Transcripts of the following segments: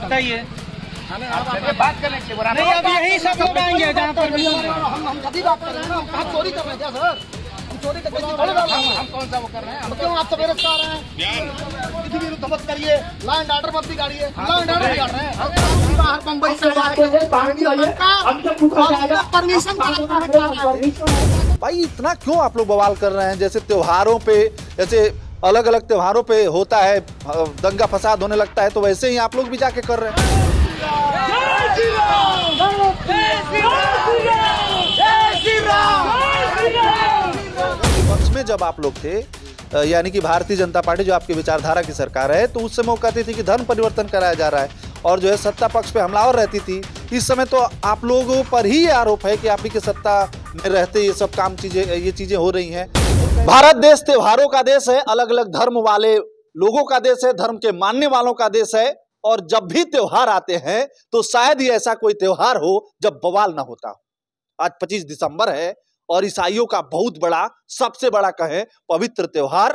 चाहिए। बात करने के नहीं, अब यही सब लोग आएंगे जहाँ पर हम सभी बात कर रहे हैं ना, हम चोरी कर रहे हैं क्या सर? हम चोरी कर रहे हैं, हम कौन सा वो कर रहे हैं? हम क्यों आप सवेरे से आ रहे हैं? किसी भी विरुद्ध मत करिए, लॉ एंड ऑर्डर मत बिगाड़िए, लॉ एंड ऑर्डर बिगाड़ रहे हैं। बाहर बम्बई से परमिशन। भाई इतना क्यों आप लोग बवाल कर रहे हैं? जैसे त्योहारों पे, जैसे अलग अलग त्योहारों पे होता है दंगा फसाद होने लगता है, तो वैसे ही आप लोग भी जाके कर रहे हैं। विपक्ष में जब आप लोग थे, यानी कि भारतीय जनता पार्टी जो आपकी विचारधारा की सरकार है, तो उस समय वो कहती थी कि धर्म परिवर्तन कराया जा रहा है, और जो है सत्ता पक्ष पे हमलावर रहती थी। इस समय तो आप लोगों पर ही आरोप है कि आप ही के सत्ता में रहते ये सब काम ये चीजें हो रही हैं। भारत देश त्योहारों का देश है, अलग अलग धर्म वाले लोगों का देश है, धर्म के मानने वालों का देश है, और जब भी त्योहार आते हैं तो शायद ही ऐसा कोई त्योहार हो जब बवाल ना होता हो। आज 25 दिसंबर है और ईसाइयों का बहुत बड़ा, सबसे बड़ा कहें पवित्र त्योहार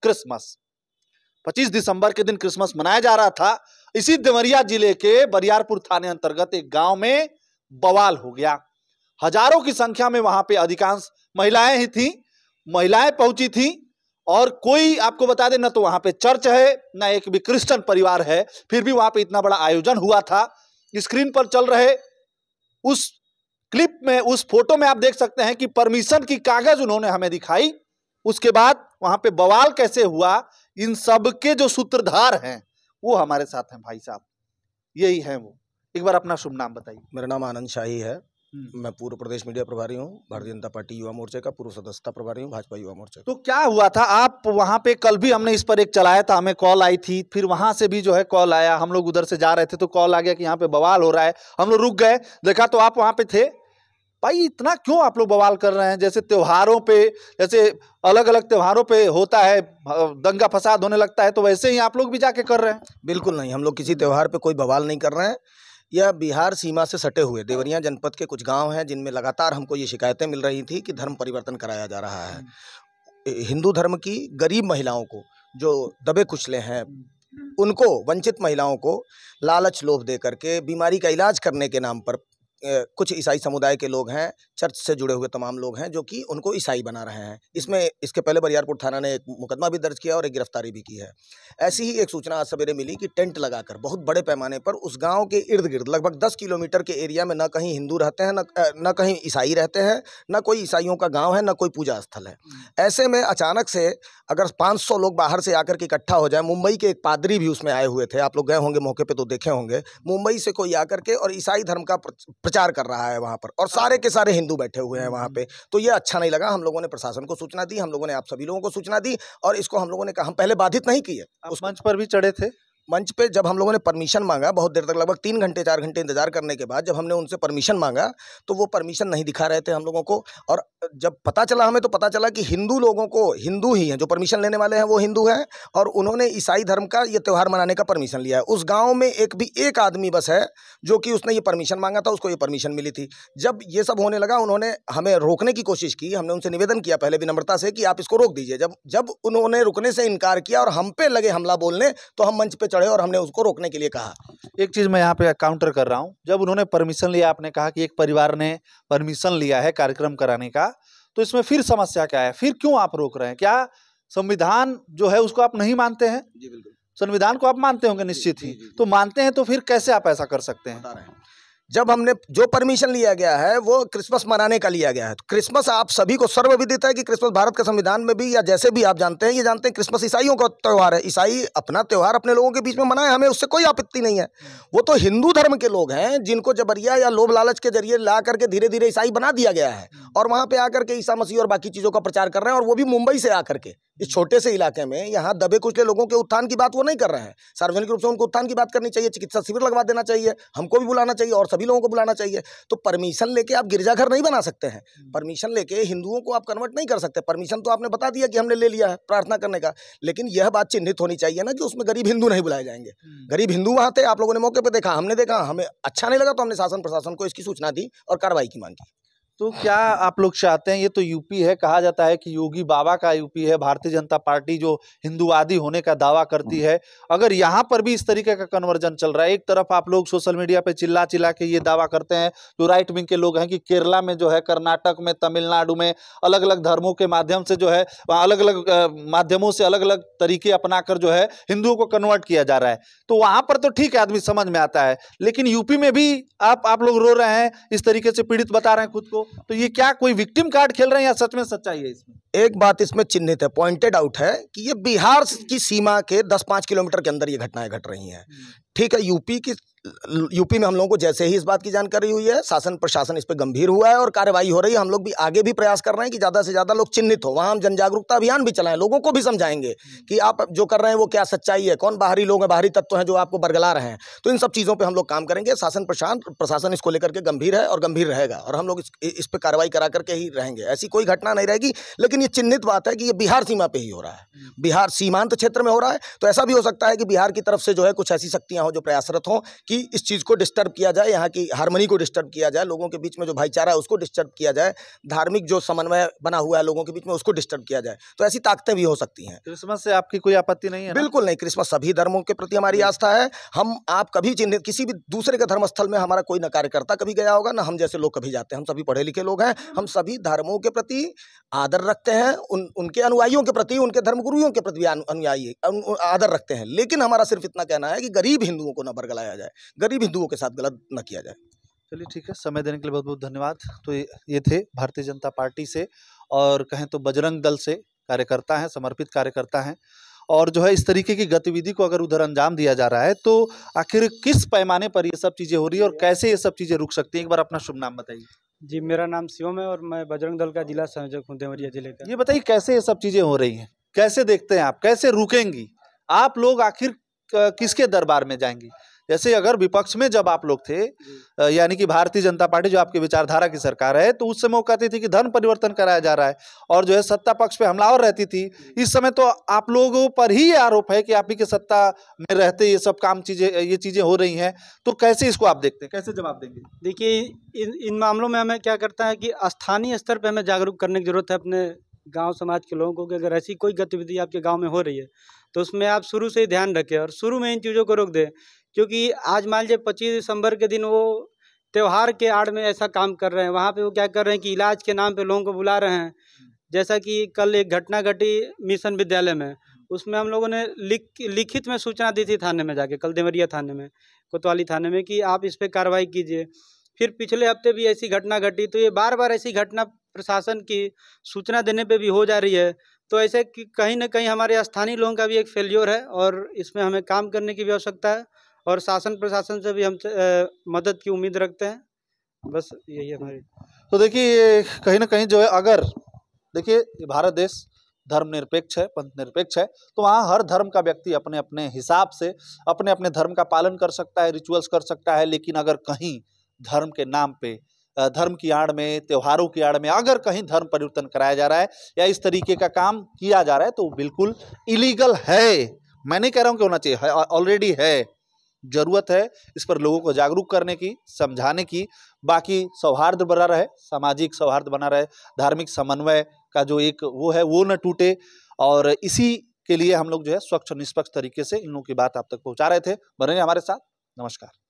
क्रिसमस। 25 दिसंबर के दिन क्रिसमस मनाया जा रहा था। इसी देवरिया जिले के बरियारपुर थाने अंतर्गत एक गांव में बवाल हो गया। हजारों की संख्या में वहां पे अधिकांश महिलाएं ही थी, महिलाएं पहुंची थी, और कोई आपको बता दें, ना तो वहां पे चर्च है, ना एक भी क्रिश्चियन परिवार है, फिर भी वहां पे इतना बड़ा आयोजन हुआ था। स्क्रीन पर चल रहे उस क्लिप में, उस फोटो में आप देख सकते हैं कि परमिशन की कागज उन्होंने हमें दिखाई। उसके बाद वहां पे बवाल कैसे हुआ, इन सब के जो सूत्रधार हैं वो हमारे साथ हैं। भाई साहब यही हैं वो। एक बार अपना शुभ नाम बताइए। मेरा नाम आनंद शाही है। मैं पूर्व प्रदेश मीडिया प्रभारी हूँ, भारतीय जनता पार्टी युवा मोर्चे का पूर्व सदस्यता प्रभारी हूँ, भाजपा युवा मोर्चे। तो क्या हुआ था? आप वहां पे कल भी हमने इस पर एक चलाया था, हमें कॉल आई थी, फिर वहां से भी जो है कॉल आया, हम लोग उधर से जा रहे थे तो कॉल आ गया कि यहाँ पे बवाल हो रहा है। हम लोग रुक गए, देखा तो आप वहां पे थे। भाई इतना क्यों आप लोग बवाल कर रहे हैं? जैसे त्योहारों पे, जैसे अलग अलग त्योहारों पे होता है दंगा फसाद होने लगता है, तो वैसे ही आप लोग भी जाके कर रहे हैं। बिल्कुल नहीं, हम लोग किसी त्योहार पे कोई बवाल नहीं कर रहे हैं। यह बिहार सीमा से सटे हुए देवरिया जनपद के कुछ गांव हैं जिनमें लगातार हमको ये शिकायतें मिल रही थी कि धर्म परिवर्तन कराया जा रहा है। हिंदू धर्म की गरीब महिलाओं को, जो दबे कुचले हैं, उनको, वंचित महिलाओं को लालच लोभ दे करके बीमारी का इलाज करने के नाम पर कुछ ईसाई समुदाय के लोग हैं, चर्च से जुड़े हुए तमाम लोग हैं जो कि उनको ईसाई बना रहे हैं। इसमें इसके पहले बरियारपुर थाना ने एक मुकदमा भी दर्ज किया और एक गिरफ्तारी भी की है। ऐसी ही एक सूचना आज सवेरे मिली कि टेंट लगाकर बहुत बड़े पैमाने पर उस गांव के इर्द गिर्द लगभग 10 किलोमीटर के एरिया में न कहीं हिंदू रहते हैं, न कहीं ईसाई रहते हैं, न कोई ईसाइयों का गाँव है, न कोई पूजा स्थल है। ऐसे में अचानक से अगर 500 लोग बाहर से आकर के इकट्ठा हो जाए, मुंबई के एक पादरी भी उसमें आए हुए थे, आप लोग गए होंगे मौके पे तो देखे होंगे, मुंबई से कोई आकर के और ईसाई धर्म का प्रचार कर रहा है वहाँ पर, और सारे के सारे हिंदू बैठे हुए हैं वहाँ पे, तो ये अच्छा नहीं लगा। हम लोगों ने प्रशासन को सूचना दी, हम लोगों ने आप सभी लोगों को सूचना दी, और इसको हम लोगों ने कहा, हम पहले बाधित नहीं किए। उस मंच पर भी चढ़े थे। मंच पे जब हम लोगों ने परमिशन मांगा, बहुत देर तक, लगभग 3 घंटे 4 घंटे इंतजार करने के बाद जब हमने उनसे परमिशन मांगा तो वो परमिशन नहीं दिखा रहे थे हम लोगों को। और जब पता चला हमें, तो पता चला कि हिंदू लोगों को, हिंदू ही हैं जो परमिशन लेने वाले हैं, वो हिंदू हैं, और उन्होंने ईसाई धर्म का ये त्यौहार मनाने का परमिशन लिया है। उस गाँव में एक आदमी बस है जो कि उसने ये परमिशन मांगा था, उसको ये परमिशन मिली थी। जब ये सब होने लगा, उन्होंने हमें रोकने की कोशिश की। हमने उनसे निवेदन किया पहले विनम्रता से कि आप इसको रोक दीजिए। जब उन्होंने रुकने से इनकार किया और हम पे लगे हमला बोलने, तो हम मंच पे चढ़े और हमने उसको रोकने के लिए कहा। एक चीज मैं यहाँ पे काउंटर कर रहा हूँ, जब उन्होंने परमिशन लिया, आपने कहा कि एक परिवार ने परमिशन लिया है कार्यक्रम कराने का, तो इसमें फिर समस्या क्या है? फिर क्यों आप रोक रहे हैं? क्या संविधान जो है उसको आप नहीं मानते हैं? जी बिल्कुल, संविधान को आप मानते होंगे निश्चित ही। तो मानते हैं तो फिर कैसे आप ऐसा कर सकते हैं? बता रहे हैं। जब हमने जो परमिशन लिया गया है वो क्रिसमस मनाने का लिया गया है। तो क्रिसमस आप सभी को सर्वविदित है कि क्रिसमस भारत के संविधान में भी, या जैसे भी आप जानते हैं, ये जानते हैं क्रिसमस ईसाइयों का त्यौहार है। ईसाई अपना त्यौहार अपने लोगों के बीच में मनाए, हमें उससे कोई आपत्ति नहीं है। वो तो हिंदू धर्म के लोग हैं जिनको जबरिया या लोभ लालच के जरिए ला करके धीरे धीरे ईसाई बना दिया गया है, और वहाँ पे आकर के ईसा मसीह और बाकी चीज़ों का प्रचार कर रहे हैं, और वो भी मुंबई से आकर के इस छोटे से इलाके में। यहाँ दबे कुचले लोगों के उत्थान की बात वो नहीं कर रहे हैं। सार्वजनिक रूप से उनको उत्थान की बात करनी चाहिए, चिकित्सा शिविर लगवा देना चाहिए, हमको भी बुलाना चाहिए और सभी लोगों को बुलाना चाहिए। तो परमिशन लेके आप गिरजाघर नहीं बना सकते हैं, परमिशन लेके हिंदुओं को आप कन्वर्ट नहीं कर सकते। परमिशन तो आपने बता दिया कि हमने ले लिया है प्रार्थना करने का, लेकिन यह बात चिन्हित होनी चाहिए ना कि उसमें गरीब हिंदू नहीं बुलाए जाएंगे। गरीब हिंदू वहाँ थे, आप लोगों ने मौके पर देखा, हमने देखा, हमें अच्छा नहीं लगा, तो हमने शासन प्रशासन को इसकी सूचना दी और कार्रवाई की मांग की। तो क्या आप लोग चाहते हैं, ये तो यूपी है, कहा जाता है कि योगी बाबा का यूपी है, भारतीय जनता पार्टी जो हिंदूवादी होने का दावा करती है, अगर यहाँ पर भी इस तरीके का कन्वर्जन चल रहा है, एक तरफ आप लोग सोशल मीडिया पे चिल्ला चिल्ला के ये दावा करते हैं जो राइट विंग के लोग हैं कि केरला में जो है, कर्नाटक में, तमिलनाडु में अलग अलग धर्मों के माध्यम से जो है वहाँ अलग अलग माध्यमों से अलग अलग तरीके अपनाकर जो है हिंदुओं को कन्वर्ट किया जा रहा है, तो वहां पर तो ठीक है, आदमी समझ में आता है, लेकिन यूपी में भी आप लोग रो रहे हैं, इस तरीके से पीड़ित बता रहे हैं खुद को, तो ये क्या कोई विक्टिम कार्ड खेल रहे हैं या सच में सच्चाई है इसमें? एक बात इसमें चिन्हित है, पॉइंटेड आउट है कि ये बिहार की सीमा के 10-5 किलोमीटर के अंदर ये घटनाएं घट रही हैं। ठीक है, यूपी में हम लोगों को जैसे ही इस बात की जानकारी हुई है, शासन प्रशासन इस पर गंभीर हुआ है और कार्रवाई हो रही है। हम लोग भी आगे भी प्रयास कर रहे हैं कि ज़्यादा से ज़्यादा लोग चिन्हित हो, वहाँ हम जन जागरूकता अभियान भी चलाएं, लोगों को भी समझाएंगे कि आप जो कर रहे हैं वो क्या सच्चाई है, कौन बाहरी लोग हैं, बाहरी तत्व हैं जो आपको बरगला रहे हैं। तो इन सब चीज़ों पर हम लोग काम करेंगे। शासन प्रशासन इसको लेकर के गंभीर है और गंभीर रहेगा, और हम लोग इस पर कार्रवाई करा करके ही रहेंगे। ऐसी कोई घटना नहीं रहेगी, लेकिन ये चिन्हित बात है कि ये बिहार सीमा पे ही हो रहा है, बिहार सीमांत क्षेत्र में हो रहा है। तो ऐसा भी हो सकता है कि बिहार की तरफ से जो है कुछ ऐसी शक्तियां हो जो प्रयासरत हों कि इस चीज़ को डिस्टर्ब किया जाए, यहाँ की हार्मनी को डिस्टर्ब किया जाए, लोगों के बीच में जो भाईचारा है उसको डिस्टर्ब किया जाए, धार्मिक जो समन्वय बना हुआ है लोगों के बीच में उसको डिस्टर्ब किया जाए। तो ऐसी ताकतें भी हो सकती हैं। क्रिसमस से आपकी कोई आपत्ति नहीं है? बिल्कुल नहीं, क्रिसमस सभी धर्मों के प्रति हमारी आस्था है। आप कभी चिन्हित किसी भी दूसरे के धर्म स्थल में हमारा कोई न कार्यकर्ता कभी गया होगा, ना हम जैसे लोग कभी जाते हैं। हम सभी पढ़े लिखे लोग हैं, हम सभी धर्मों के प्रति आदर रखते हैं, उनके अनुयायियों के प्रति, उनके धर्मगुरुओं के प्रति भी अनुयायी आदर रखते हैं। लेकिन हमारा सिर्फ इतना कहना है कि गरीब हिंदुओं को न बरगलाया जाए, गरीब हिंदुओं के साथ गलत न किया जाए। चलिए ठीक है, समय देने के लिए बहुत बहुत धन्यवाद। तो ये थे भारतीय जनता पार्टी से, और कहें तो बजरंग दल से कार्यकर्ता हैं, समर्पित कार्यकर्ता हैं, और जो है इस तरीके की गतिविधि को अगर उधर अंजाम दिया जा रहा है तो आखिर किस पैमाने पर ये सब चीज़ें हो रही है और कैसे ये सब चीज़ें रुक सकती हैं? एक बार अपना शुभ नाम बताइए। जी, मेरा नाम शिवम है और मैं बजरंग दल का जिला संयोजक हूँ देवरिया जिले का। ये बताइए कैसे ये सब चीज़ें हो रही हैं, कैसे देखते हैं आप, कैसे रुकेंगी आप लोग, आखिर किसके दरबार में जाएंगी? जैसे अगर विपक्ष में जब आप लोग थे, यानी कि भारतीय जनता पार्टी जो आपकी विचारधारा की सरकार है, तो उस समय वो कहती थी कि धर्म परिवर्तन कराया जा रहा है, और जो है सत्ता पक्ष पे हमलावर रहती थी। इस समय तो आप लोगों पर ही ये आरोप है कि आप ही के सत्ता में रहते ये सब ये चीजें हो रही हैं, तो कैसे इसको आप देखते हैं, कैसे जवाब देंगे? देखिए, इन मामलों में हमें क्या करता है कि स्थानीय स्तर पर हमें जागरूक करने की जरूरत है अपने गांव समाज के लोगों को कि अगर ऐसी कोई गतिविधि आपके गांव में हो रही है तो उसमें आप शुरू से ही ध्यान रखें और शुरू में इन चीज़ों को रोक दें। क्योंकि आज मान लीजिए 25 दिसंबर के दिन वो त्यौहार के आड़ में ऐसा काम कर रहे हैं, वहाँ पे वो क्या कर रहे हैं कि इलाज के नाम पे लोगों को बुला रहे हैं। जैसा कि कल एक घटना घटी मिशन विद्यालय में, उसमें हम लोगों ने लिखित में सूचना दी थी थाने में जाके, कल देवरिया थाने में, कोतवाली थाने में, कि आप इस पर कार्रवाई कीजिए। फिर पिछले हफ्ते भी ऐसी घटना घटी, तो ये बार बार ऐसी घटना प्रशासन की सूचना देने पे भी हो जा रही है। तो ऐसे कि कहीं ना कहीं हमारे स्थानीय लोगों का भी एक फेल्योर है और इसमें हमें काम करने की भी आवश्यकता है, और शासन प्रशासन से भी हम मदद की उम्मीद रखते हैं। बस यही है हमारी। तो देखिए, कहीं ना कहीं जो है, अगर देखिए भारत देश धर्मनिरपेक्ष है, पंथ निरपेक्ष है, तो वहाँ हर धर्म का व्यक्ति अपने अपने हिसाब से अपने अपने धर्म का पालन कर सकता है, रिचुअल्स कर सकता है। लेकिन अगर कहीं धर्म के नाम पे, धर्म की आड़ में, त्योहारों की आड़ में अगर कहीं धर्म परिवर्तन कराया जा रहा है या इस तरीके का काम किया जा रहा है, तो बिल्कुल इलीगल है। मैं नहीं कह रहा हूँ कि होना चाहिए, ऑलरेडी है। जरूरत है इस पर लोगों को जागरूक करने की, समझाने की। बाकी सौहार्द बना रहे, सामाजिक सौहार्द बना रहे, धार्मिक समन्वय का जो एक वो है वो न टूटे, और इसी के लिए हम लोग जो है स्वच्छ निष्पक्ष तरीके से इन लोगों की बात आप तक पहुंचा रहे थे। बने रहिए हमारे साथ। नमस्कार।